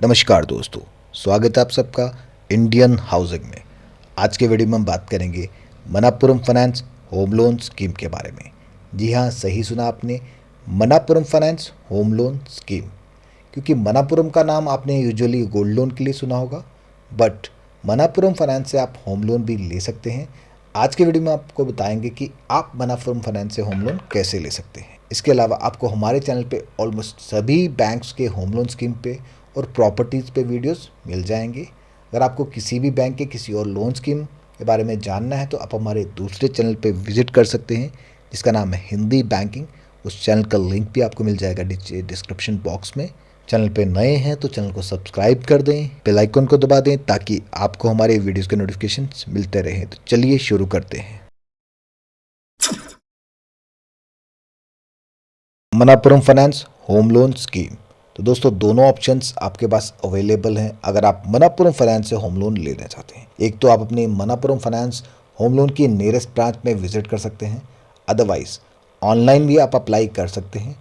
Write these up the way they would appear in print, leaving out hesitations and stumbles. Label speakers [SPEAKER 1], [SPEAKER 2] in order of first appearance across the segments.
[SPEAKER 1] नमस्कार दोस्तों, स्वागत है आप सबका इंडियन हाउसिंग में। आज के वीडियो में हम बात करेंगे Manappuram finance home loan scheme के बारे में। जी हाँ, सही सुना आपने, Manappuram finance home loan scheme. क्योंकि मनापुरम का नाम आपने यूजुअली गोल्ड लोन के लिए सुना होगा, बट मनापुरम फाइनेंस से आप होम लोन भी ले सकते हैं। आज के वीडियो में आपको बताएंगे कि आप मनापुरम फाइनेंस से होम लोन कैसे ले सकते हैं। इसके अलावा आपको हमारे चैनल पे ऑलमोस्ट सभी बैंक्स के होम लोन स्कीम पे और प्रॉपर्टीज़ पे वीडियोस मिल जाएंगे। अगर आपको किसी भी बैंक के किसी और लोन स्कीम के बारे में जानना है तो आप हमारे दूसरे चैनल पे विजिट कर सकते हैं, जिसका नाम है हिंदी बैंकिंग। उस चैनल का लिंक भी आपको मिल जाएगा डिस्क्रिप्शन बॉक्स में। चैनल पे नए हैं तो चैनल को सब्सक्राइब कर दें, बेल आइकन को दबा दें ताकि आपको हमारे वीडियोस के नोटिफिकेशंस मिलते रहें। तो चलिए शुरू करते हैं। Manappuram finance home loan scheme. तो दोस्तों, दोनों ऑप्शंस आपके पास अवेलेबल हैं अगर आप मनापुरम फाइनेंस से होम लोन लेना चाहते हैं। एक तो आप अपनी मनापुरम फाइनेंस होम लोन की नियरेस्ट ब्रांच में विजिट कर सकते हैं, अदरवाइज ऑनलाइन भी आप अप्लाई कर सकते हैं।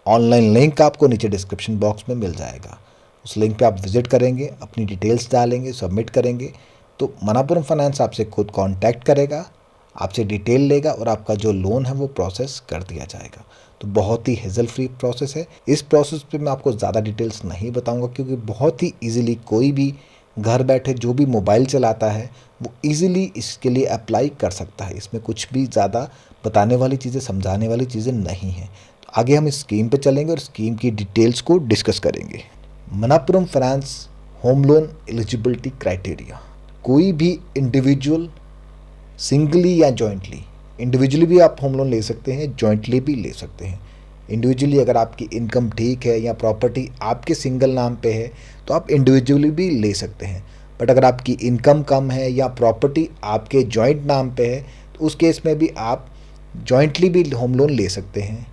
[SPEAKER 1] ऑनलाइन लिंक आपको नीचे डिस्क्रिप्शन बॉक्स में मिल जाएगा। उस लिंक पे आप विजिट करेंगे, अपनी डिटेल्स डालेंगे, सबमिट करेंगे तो मनापुरम फाइनेंस आपसे खुद कांटेक्ट करेगा, आपसे डिटेल लेगा और आपका जो लोन है वो प्रोसेस कर दिया जाएगा। तो बहुत ही हेजल फ्री प्रोसेस है। इस प्रोसेस पे मैं आपको ज़्यादा डिटेल्स नहीं बताऊंगा क्योंकि बहुत ही इजीली कोई भी घर बैठे जो भी मोबाइल चलाता है वो इजीली इसके लिए अप्लाई कर सकता है। इसमें कुछ भी ज़्यादा बताने वाली चीज़ें, समझाने वाली चीज़ें नहीं हैं। तो आगे हम इस स्कीम पे चलेंगे और स्कीम की डिटेल्स को डिस्कस करेंगे। Manappuram finance home loan eligibility criteria. कोई भी इंडिविजुअल सिंगली या जॉइंटली, इंडिविजुअली भी आप होम लोन ले सकते हैं, जॉइंटली भी ले सकते हैं। इंडिविजुअली अगर आपकी इनकम ठीक है या प्रॉपर्टी आपके सिंगल नाम पे है तो आप इंडिविजुअली भी ले सकते हैं। बट अगर आपकी इनकम कम है या प्रॉपर्टी आपके जॉइंट नाम पे है तो उस केस में भी आप जॉइंटली भी होम लोन ले सकते हैं।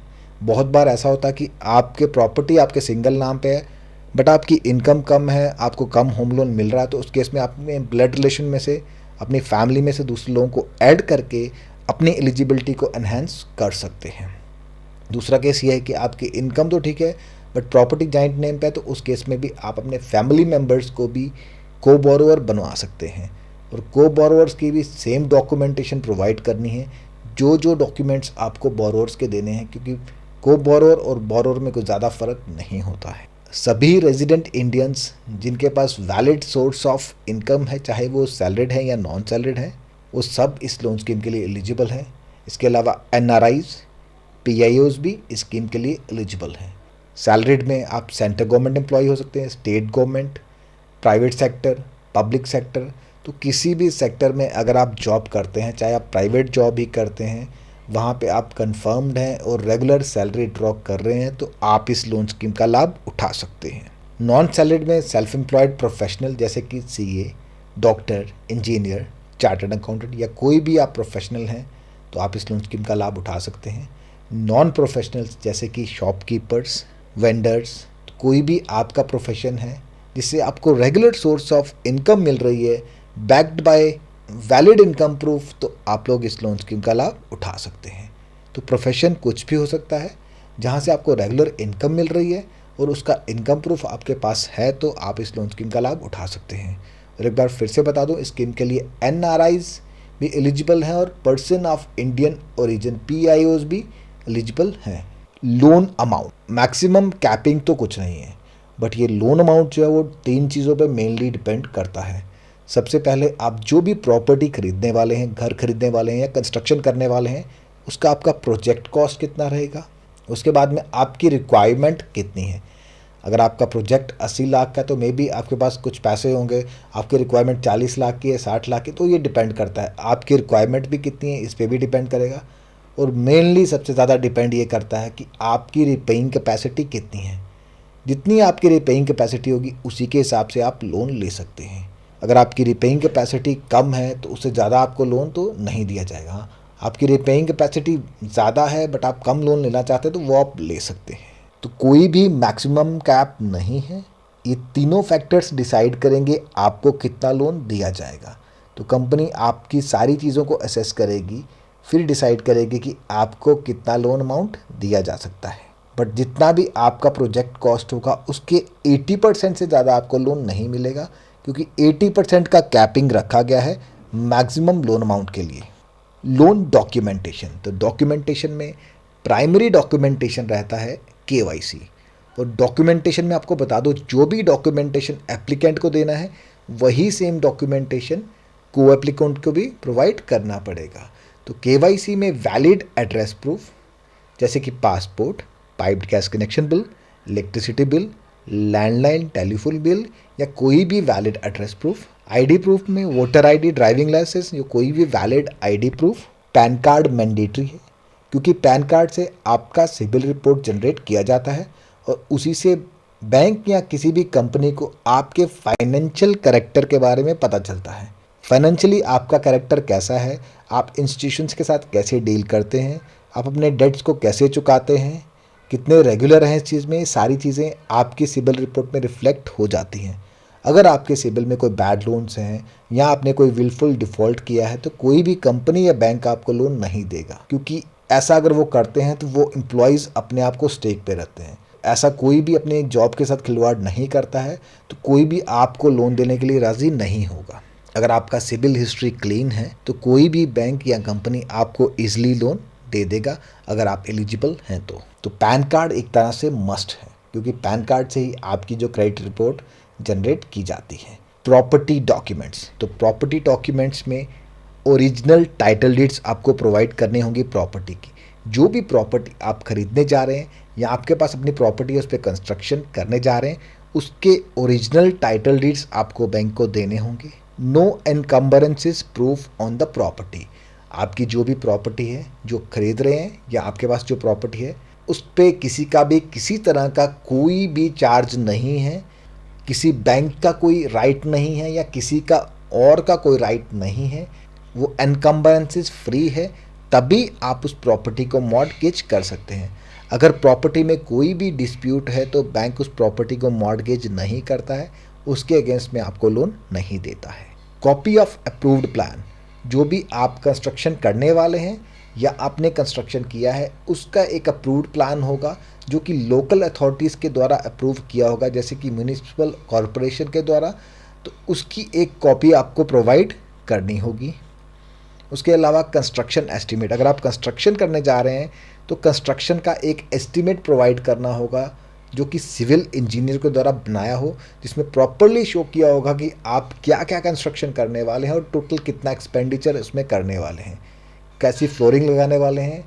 [SPEAKER 1] बहुत बार ऐसा होता है कि आपके प्रॉपर्टी आपके सिंगल नाम पे है बट आपकी इनकम कम है, आपको कम होम लोन मिल रहा है, तो उस केस में आपने ब्लड रिलेशन में से, अपनी फैमिली में से दूसरे लोगों को ऐड करके अपनी एलिजिबिलिटी को एनहेंस कर सकते हैं। दूसरा केस ये है कि आपकी इनकम तो ठीक है बट प्रॉपर्टी जॉइंट नेम पे है, तो उस केस में भी आप अपने फैमिली मेम्बर्स को भी को बोरोवर बनवा सकते हैं और को बोरोवर्स की भी सेम डॉक्यूमेंटेशन प्रोवाइड करनी है जो जो डॉक्यूमेंट्स आपको बोरोवर्स के देने हैं, क्योंकि को बोरोवर और बोरोवर में कोई ज़्यादा फर्क नहीं होता है। सभी रेजिडेंट इंडियंस जिनके पास वैलिड सोर्स ऑफ इनकम है, चाहे वो सैलरीड है या नॉन सैलरीड है, वो सब इस लोन स्कीम के लिए एलिजिबल हैं। इसके अलावा एनआरआईज, पीआईओज भी इस स्कीम के लिए एलिजिबल हैं। सैलरीड में आप सेंट्रल गवर्नमेंट एम्प्लॉय हो सकते हैं, state government, private sector, public sector. तो किसी भी सेक्टर में अगर आप जॉब करते हैं, चाहे आप प्राइवेट जॉब ही करते हैं, वहाँ पे आप कंफर्म्ड हैं और रेगुलर सैलरी ड्रॉ कर रहे हैं तो आप इस लोन स्कीम का लाभ उठा सकते हैं। नॉन सैलरीड में सेल्फ एम्प्लॉयड प्रोफेशनल जैसे कि CA, doctor, engineer, chartered accountant या कोई भी आप प्रोफेशनल हैं तो आप इस लोन स्कीम का लाभ उठा सकते हैं। नॉन प्रोफेशनल्स जैसे कि शॉपकीपर्स, वेंडर्स, कोई भी आपका प्रोफेशन है जिससे आपको रेगुलर सोर्स ऑफ इनकम मिल रही है backed by valid income proof, तो आप लोग इस लोन स्कीम का लाभ उठा सकते हैं। तो प्रोफेशन कुछ भी हो सकता है जहाँ से आपको रेगुलर इनकम मिल रही है और उसका इनकम प्रूफ आपके पास है तो आप इस लोन स्कीम का लाभ उठा सकते हैं। और एक बार फिर से बता दूं, स्कीम के लिए एनआरआईज भी एलिजिबल हैं और पर्सन ऑफ इंडियन ओरिजिन पीआईओज भी एलिजिबल हैं। लोन अमाउंट मैक्सिमम कैपिंग तो कुछ नहीं है, बट ये लोन अमाउंट जो है वो 3 चीज़ों पे मेनली डिपेंड करता है। सबसे पहले आप जो भी प्रॉपर्टी खरीदने वाले हैं, घर खरीदने वाले हैं या कंस्ट्रक्शन करने वाले हैं, उसका आपका प्रोजेक्ट कॉस्ट कितना रहेगा। उसके बाद में आपकी रिक्वायरमेंट कितनी है। अगर आपका प्रोजेक्ट 80 लाख का तो मे बी आपके पास कुछ पैसे होंगे, आपकी रिक्वायरमेंट 40 लाख की है, 60 लाख की, तो ये डिपेंड करता है आपकी रिक्वायरमेंट भी कितनी है, इस पर भी डिपेंड करेगा। और मेनली सबसे ज़्यादा डिपेंड ये करता है कि आपकी रिपेइंग कैपेसिटी कितनी है। जितनी आपकी रिपेइंग कैपेसिटी होगी उसी के हिसाब से आप लोन ले सकते हैं। अगर आपकी रिपेइंग कैपेसिटी कम है तो उससे ज़्यादा आपको लोन तो नहीं दिया जाएगा। आपकी रिपेइंग कैपेसिटी ज़्यादा है बट आप कम लोन लेना चाहते हैं तो वो आप ले सकते हैं। तो कोई भी मैक्सिमम कैप नहीं है। ये तीनों फैक्टर्स डिसाइड करेंगे आपको कितना लोन दिया जाएगा। तो कंपनी आपकी सारी चीज़ों को असेस करेगी, फिर डिसाइड करेगी कि आपको कितना लोन अमाउंट दिया जा सकता है। बट जितना भी आपका प्रोजेक्ट कॉस्ट होगा उसके 80% से ज़्यादा आपको लोन नहीं मिलेगा, क्योंकि 80% का कैपिंग रखा गया है मैक्सिमम लोन अमाउंट के लिए। लोन डॉक्यूमेंटेशन, तो डॉक्यूमेंटेशन में प्राइमरी डॉक्यूमेंटेशन रहता है केवाईसी। और डॉक्यूमेंटेशन में आपको बता दो, जो भी डॉक्यूमेंटेशन एप्लीकेंट को देना है वही सेम डॉक्यूमेंटेशन को एप्लीकेंट को भी प्रोवाइड करना पड़ेगा। तो केवाईसी में वैलिड एड्रेस प्रूफ जैसे कि passport, piped gas connection bill, electricity bill, landline telephone bill या कोई भी valid address proof. ID proof में वोटर आईडी, ड्राइविंग लाइसेंस या कोई भी valid ID proof. Pan card mandatory है, क्योंकि पैन कार्ड से आपका सिबिल रिपोर्ट जनरेट किया जाता है और उसी से बैंक या किसी भी कंपनी को आपके फाइनेंशियल कैरेक्टर के बारे में पता चलता है। फाइनेंशियली आपका कैरेक्टर कैसा है, आप इंस्टीट्यूशंस के साथ कैसे डील करते हैं, आप अपने डेट्स को कैसे चुकाते हैं, कितने रेगुलर हैं इस चीज़ में, ये सारी चीज़ें आपकी सिबिल रिपोर्ट में रिफ्लेक्ट हो जाती हैं। अगर आपके सिबिल में कोई बैड लोन्स हैं या आपने कोई विलफुल डिफ़ॉल्ट किया है तो कोई भी कंपनी या बैंक आपको लोन नहीं देगा, क्योंकि ऐसा अगर वो करते हैं तो वो एम्प्लॉयज़ अपने आप को स्टेक पे रखते हैं। ऐसा कोई भी अपने जॉब के साथ खिलवाड़ नहीं करता है, तो कोई भी आपको लोन देने के लिए राज़ी नहीं होगा। अगर आपका सिबिल हिस्ट्री क्लीन है तो कोई भी बैंक या कंपनी आपको ईजिली लोन दे देगा अगर आप एलिजिबल हैं तो पैन कार्ड एक तरह से मस्ट है, क्योंकि पैन कार्ड से ही आपकी जो क्रेडिट रिपोर्ट जनरेट की जाती है। प्रॉपर्टी डॉक्यूमेंट्स, तो प्रॉपर्टी डॉक्यूमेंट्स में ओरिजिनल टाइटल डीड्स आपको प्रोवाइड करनी होंगी प्रॉपर्टी की। जो भी प्रॉपर्टी आप खरीदने जा रहे हैं या आपके पास अपनी प्रॉपर्टी है उस पर कंस्ट्रक्शन करने जा रहे हैं, उसके ओरिजिनल टाइटल डीड्स आपको बैंक को देने होंगे। No encumbrances proof on the property, आपकी जो भी प्रॉपर्टी है जो खरीद रहे हैं या आपके पास जो प्रॉपर्टी है उस पर किसी का भी किसी तरह का कोई भी चार्ज नहीं है, किसी बैंक का कोई राइट नहीं है या किसी का और का कोई राइट नहीं है, वो एनकम्बरेंसेस फ्री है, तभी आप उस प्रॉपर्टी को मॉर्टगेज कर सकते हैं। अगर प्रॉपर्टी में कोई भी डिस्प्यूट है तो बैंक उस प्रॉपर्टी को मॉर्टगेज नहीं करता है, उसके अगेंस्ट में आपको लोन नहीं देता है। कॉपी ऑफ अप्रूव्ड प्लान, जो भी आप कंस्ट्रक्शन करने वाले हैं या आपने कंस्ट्रक्शन किया है उसका एक अप्रूव्ड प्लान होगा जो कि लोकल अथॉरिटीज़ के द्वारा अप्रूव किया होगा, जैसे कि म्यूनिसिपल कॉरपोरेशन के द्वारा, तो उसकी एक कॉपी आपको प्रोवाइड करनी होगी। उसके अलावा कंस्ट्रक्शन एस्टीमेट, अगर आप कंस्ट्रक्शन करने जा रहे हैं तो कंस्ट्रक्शन का एक एस्टीमेट प्रोवाइड करना होगा जो कि सिविल इंजीनियर के द्वारा बनाया हो, जिसमें प्रॉपरली शो किया होगा कि आप क्या क्या कंस्ट्रक्शन करने वाले हैं और टोटल कितना एक्सपेंडिचर इसमें करने वाले हैं, कैसी फ्लोरिंग लगाने वाले हैं,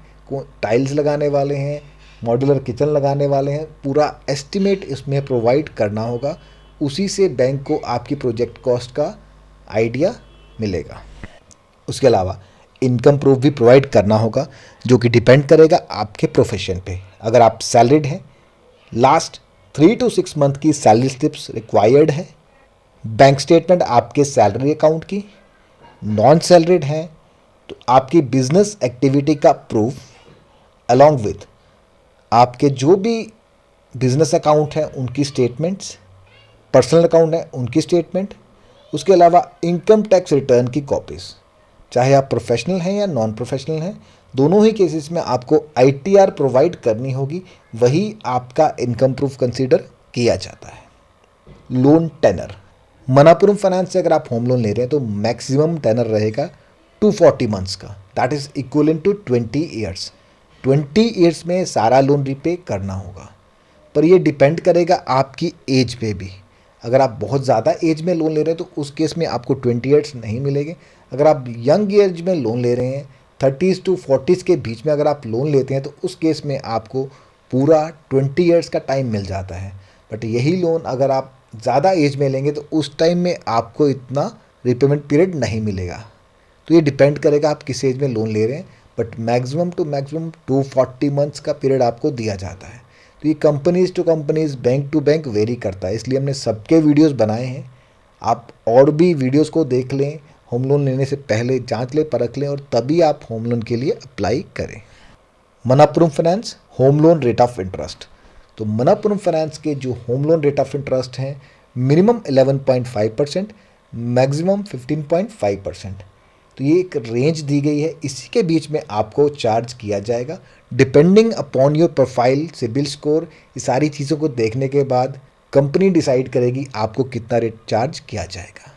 [SPEAKER 1] टाइल्स लगाने वाले हैं, मॉड्यूलर किचन लगाने वाले हैं, पूरा एस्टीमेट इसमें प्रोवाइड करना होगा। उसी से बैंक को आपकी प्रोजेक्ट कॉस्ट का आइडिया मिलेगा। उसके अलावा इनकम प्रूफ भी प्रोवाइड करना होगा जो कि डिपेंड करेगा आपके प्रोफेशन पे। अगर आप सैलरीड हैं, लास्ट 3 to 6 मंथ की सैलरी स्लिप्स रिक्वायर्ड है। बैंक स्टेटमेंट आपके सैलरी अकाउंट की। नॉन सैलरीड हैं तो आपकी बिजनेस एक्टिविटी का प्रूफ अलॉन्ग विथ आपके जो भी बिजनेस अकाउंट हैं उनकी स्टेटमेंट्स, पर्सनल अकाउंट है उनकी स्टेटमेंट। उसके अलावा इनकम टैक्स रिटर्न की कॉपीज़, चाहे आप प्रोफेशनल हैं या नॉन प्रोफेशनल हैं, दोनों ही केसेस में आपको ITR प्रोवाइड करनी होगी, वही आपका इनकम प्रूफ कंसीडर किया जाता है। लोन टेनर, मनापुरम फाइनेंस से अगर आप होम लोन ले रहे हैं तो मैक्सिमम टेनर रहेगा 240 मंथ्स का, that is equivalent to 20 years. 20 years में सारा लोन रिपे करना होगा, पर ये डिपेंड करेगा आपकी एज पे भी। अगर आप बहुत ज़्यादा एज में लोन ले रहे हैं तो उस केस में आपको 20 ईयर्स नहीं मिलेंगे। अगर आप यंग एज में लोन ले रहे हैं, 30s to 40s के बीच में अगर आप लोन लेते हैं तो उस केस में आपको पूरा 20 ईयर्स का टाइम मिल जाता है। बट यही लोन अगर आप ज़्यादा एज में लेंगे तो उस टाइम में आपको इतना रिपेमेंट पीरियड नहीं मिलेगा। तो ये डिपेंड करेगा आप किस एज में लोन ले रहे हैं, but maximum to maximum 240 months का पीरियड आपको दिया जाता है। तो ये companies to companies, bank to bank vary करता है, इसलिए हमने सबके वीडियोस बनाए हैं। आप और भी वीडियोस को देख लें, होम लोन लेने से पहले जांच लें, परख लें और तभी आप होम लोन के लिए अप्लाई करें। Manappuram finance home loan rate of interest, तो मनापुरम फाइनेंस के जो home loan rate of interest हैं मिनिमम 11.5%, मैक्सिमम 15.5%। तो ये एक रेंज दी गई है, इसी के बीच में आपको चार्ज किया जाएगा depending upon your profile, CIBIL score. ये सारी चीज़ों को देखने के बाद कंपनी डिसाइड करेगी आपको कितना रेट चार्ज किया जाएगा।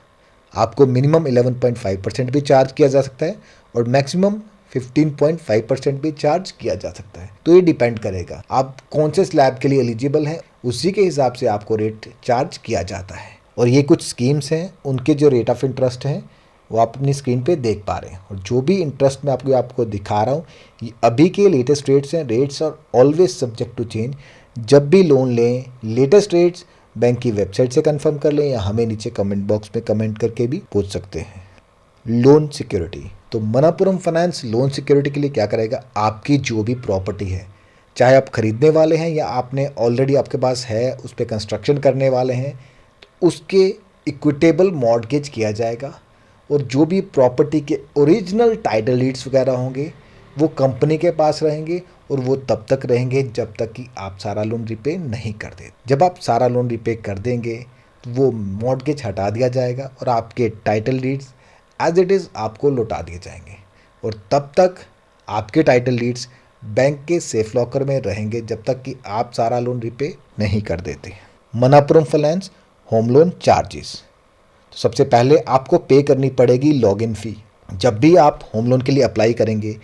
[SPEAKER 1] आपको मिनिमम 11.5% भी चार्ज किया जा सकता है और मैक्सिमम 15.5% भी चार्ज किया जा सकता है। तो ये डिपेंड करेगा आप कौन से स्लैब के लिए एलिजिबल हैं, उसी के हिसाब से आपको रेट चार्ज किया जाता है। और ये कुछ स्कीम्स हैं, उनके जो रेट ऑफ इंटरेस्ट हैं वो आप अपनी स्क्रीन पे देख पा रहे हैं। और जो भी इंटरेस्ट मैं आपको दिखा रहा हूँ ये अभी के लेटेस्ट रेट्स हैं। Rates are always subject to change. जब भी लोन लें, लेटेस्ट रेट्स बैंक की वेबसाइट से कंफर्म कर लें या हमें नीचे कमेंट बॉक्स में कमेंट करके भी पूछ सकते हैं। लोन सिक्योरिटी, तो मनप्पुरम फाइनेंस लोन सिक्योरिटी के लिए क्या करेगा, आपकी जो भी प्रॉपर्टी है, चाहे आप खरीदने वाले हैं या आपने ऑलरेडी आपके पास है उस पर कंस्ट्रक्शन करने वाले हैं, तो उसके इक्विटेबल मॉर्गेज किया जाएगा। और जो भी प्रॉपर्टी के ओरिजिनल टाइटल डीड्स वगैरह होंगे वो कंपनी के पास रहेंगे और वो तब तक रहेंगे जब तक कि आप सारा लोन रिपे नहीं कर देते। जब आप सारा लोन रिपे कर देंगे तो वो मॉर्गेज हटा दिया जाएगा और आपके title deeds as it is आपको लौटा दिए जाएंगे। और तब तक आपके टाइटल डीड्स बैंक के सेफ लॉकर में रहेंगे जब तक कि आप सारा लोन रिपे नहीं कर देते। Manappuram finance home loan charges, तो सबसे पहले आपको पे करनी पड़ेगी लॉगिन फ़ी। जब भी आप होम लोन के लिए अप्लाई करेंगे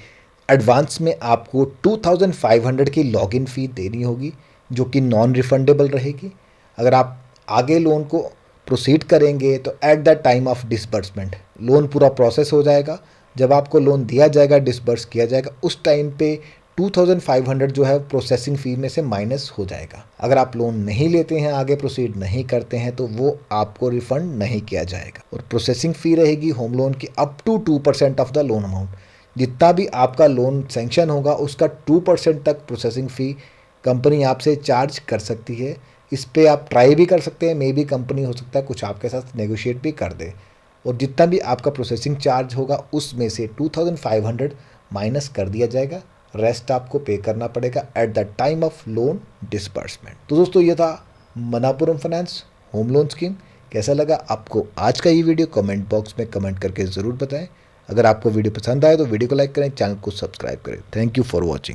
[SPEAKER 1] एडवांस में आपको 2500 की लॉगिन फ़ी देनी होगी, जो कि नॉन रिफंडेबल रहेगी। अगर आप आगे लोन को प्रोसीड करेंगे तो at the time of disbursement loan पूरा प्रोसेस हो जाएगा। जब आपको लोन दिया जाएगा, डिसबर्स किया जाएगा, उस टाइम पे 2500 जो है प्रोसेसिंग फ़ी में से माइनस हो जाएगा। अगर आप लोन नहीं लेते हैं, आगे प्रोसीड नहीं करते हैं, तो वो आपको रिफ़ंड नहीं किया जाएगा। और प्रोसेसिंग फ़ी रहेगी होम लोन की up to 2% of the loan amount. जितना भी आपका लोन सेंक्शन होगा उसका 2% तक प्रोसेसिंग फ़ी कंपनी आपसे चार्ज कर सकती है। इस पे आप ट्राई भी कर सकते हैं, मे बी कंपनी हो सकता है कुछ आपके साथ नेगोशिएट भी कर दे। और जितना भी आपका प्रोसेसिंग चार्ज होगा उसमें से 2500 माइनस कर दिया जाएगा, रेस्ट आपको पे करना पड़ेगा at the time of loan disbursement. तो दोस्तों ये था Manappuram finance home loan scheme. कैसा लगा आपको आज का ये वीडियो, कमेंट बॉक्स में कमेंट करके ज़रूर बताएं। अगर आपको वीडियो पसंद आए तो वीडियो को लाइक करें, चैनल को सब्सक्राइब करें। Thank you for watching.